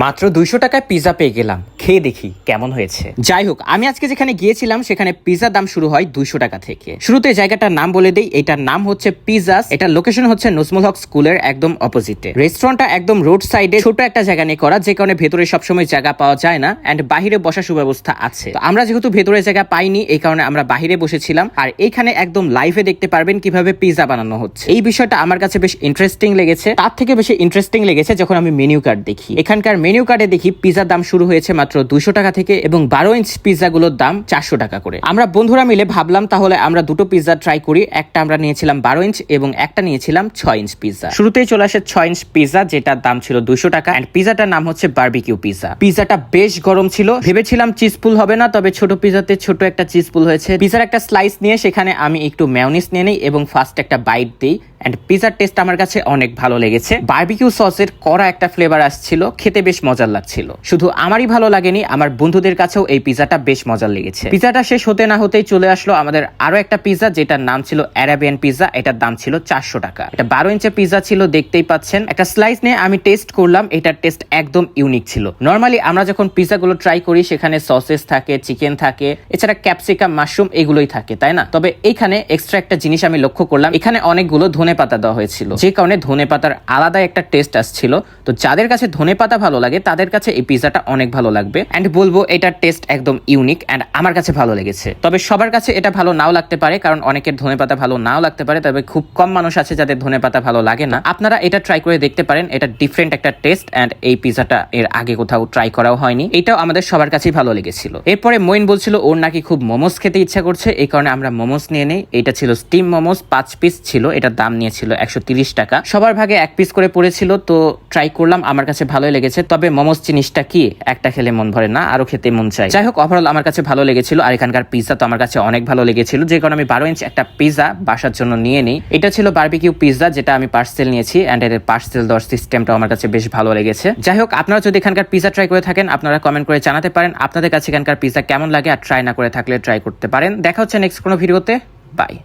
মাত্র 200 টাকায় পিজা পেয়ে গেলাম, খেয়ে দেখি কেমন হয়েছে। যাই হোক, আমি আজকে যেখানে গিয়েছিলাম সেখানে পিজা দাম শুরু হয় 200 টাকা থেকে। শুরুতে জায়গাটার নাম বলে দেই, এটার নাম হচ্ছে পিজাস। এটার লোকেশন হচ্ছে নজমুল হক স্কুলের একদম অপোজিটে। রেস্টুরেন্টটা একদম রোড সাইডে ছোট একটা জায়গা নিয়ে করা, যে কারণে ভেতরে সবসময় জায়গা পাওয়া যায় না, এন্ড বাহিরে বসার সুব্যবস্থা আছে। তো আমরা যেহেতু ভেতরে জায়গা পাইনি, এই কারণে আমরা বাহিরে বসেছিলাম। আর এইখানে একদম লাইভে দেখতে পারবেন কিভাবে পিজা বানানো হচ্ছে। এই বিষয়টা আমার কাছে বেশ ইন্টারেস্টিং লেগেছে। তার থেকে বেশি ইন্টারেস্টিং লেগেছে যখন আমি মেনু কার্ড দেখি। এখানকার মেনু কার্ডে দেখি পিজার দাম শুরু হয়েছে মাত্র 200 টাকা থেকে এবং 12 ইঞ্চ পিজা গুলোর দাম 400 টাকা করে। আমরা বন্ধুরা মিলে ভাবলাম তাহলে আমরা দুটো পিজা ট্রাই করি। একটা আমরা নিয়েছিলাম 12 ইঞ্চ এবং একটা নিয়েছিলাম 6 ইঞ্চ পিজা। শুরুতেই চলে আসে 6 ইঞ্চ পিজা, যেটার দাম ছিল 200 টাকা। এন্ড পিজাটার নাম হচ্ছে বারবিকিউ পিজা। পিজাটা বেশ গরম ছিল, ভেবেছিলাম চিজফুল হবে না, তবে ছোট পিজাতে ছোট একটা চিজফুল হয়েছে। পিজার একটা স্লাইস নিয়ে সেখানে আমি একটু মেয়োনিজ নিয়ে নিই এবং ফার্স্ট একটা বাইট দিই। এন্ড পিজার টেস্ট আমার কাছে অনেক ভালো লেগেছে। বারবিকিউ সসের কড়া একটা ফ্লেভার আসছিল, খেতে বেশ মজার লাগছিল। শুধু আমারই ভালো লাগেনি, আমার বন্ধুদের কাছেও এই পিজাটা বেশ মজার লেগেছে। পিজাটা শেষ হতে না হতেই চলে আসলো আমাদের আরো একটা পিজা, যেটার নাম ছিল অ্যারাবিয়ান পিজা। এটার দাম ছিল 400 টাকা। এটা 12 ইঞ্চের পিজা ছিল, দেখতেই পাচ্ছেন। একটা স্লাইস নিয়ে আমি টেস্ট করলাম, এটার টেস্ট একদম ইউনিক ছিল। নর্মালি আমরা যখন পিজা গুলো ট্রাই করি সেখানে সসেস থাকে, চিকেন থাকে, এছাড়া ক্যাপসিকাম, মাশরুম এগুলোই থাকে, তাই না? তবে এখানে এক্সট্রা একটা জিনিস আমি লক্ষ্য করলাম, এখানে অনেকগুলো ধনেপাতা দেওয়া হয়েছিল, যে কারণে ধনেপাতার আলাদা একটা টেস্ট আসছিল। তো যাদের কাছে ধনেপাতা ভালো লাগে তাদের কাছে এই পিজাটা অনেক ভালো লাগবে। এন্ড বলবো এটার টেস্ট একদম ইউনিক এন্ড আমার কাছে ভালো লেগেছে। তবে সবার কাছে এটা ভালো নাও লাগতে পারে, কারণ অনেকের ধনেপাতা ভালো নাও লাগতে পারে। তবে খুব কম মানুষ আছে যাদের ধনেপাতা ভালো লাগে না। আপনারা এটা ট্রাই করে দেখতে পারেন, এটা ডিফারেন্ট একটা টেস্ট। এন্ড এই পিজাটা এর আগে কোথাও ট্রাই করাও হয়নি, এটাও আমাদের সবার কাছেই ভালো লেগেছিল। এরপরে মইন বলছিল ওর নাকি খুব মোমোস খেতে ইচ্ছা করছে, এই কারণে আমরা মোমোস নিয়ে নেই। এটা ছিল স্টিম মোমোস, 5 পিস ছিল। এটার দাম নিয়েছিল 130 টাকা। সবার ভাগে 1 পিস করে পড়েছিল, তো ট্রাই করলাম, আমার কাছে ভালোই লেগেছে। তবে মোমোস জিনিসটা কি, একটা খেলে মন ভরে না, আরো খেতে মন চায়। যাই হোক, ওভারঅল আমার কাছে ভালো লেগেছিল। আর এখানকার পিজা তো আমার কাছে অনেক ভালো লেগেছিল, যে কারণে আমি 12 ইঞ্চ একটা পিজা বাসার জন্য নিয়ে নিই। এটা ছিল বারবিকিউ পিজা, যেটা আমি পার্সেল নিয়েছি। এন্ড এর পার্সেল দেওয়ার সিস্টেমটা আমার কাছে বেশ ভালো লেগেছে। যাই হোক, আপনারা যদি এখানকার পিজা ট্রাই করে থাকেন, আপনারা কমেন্ট করে জানাতে পারেন আপনাদের কাছে এখানকার পিজা কেমন লাগে। আর ট্রাই না করে থাকলে ট্রাই করতে পারেন। দেখা হচ্ছে নেক্সট কোনো ভিডিওতে। বাই।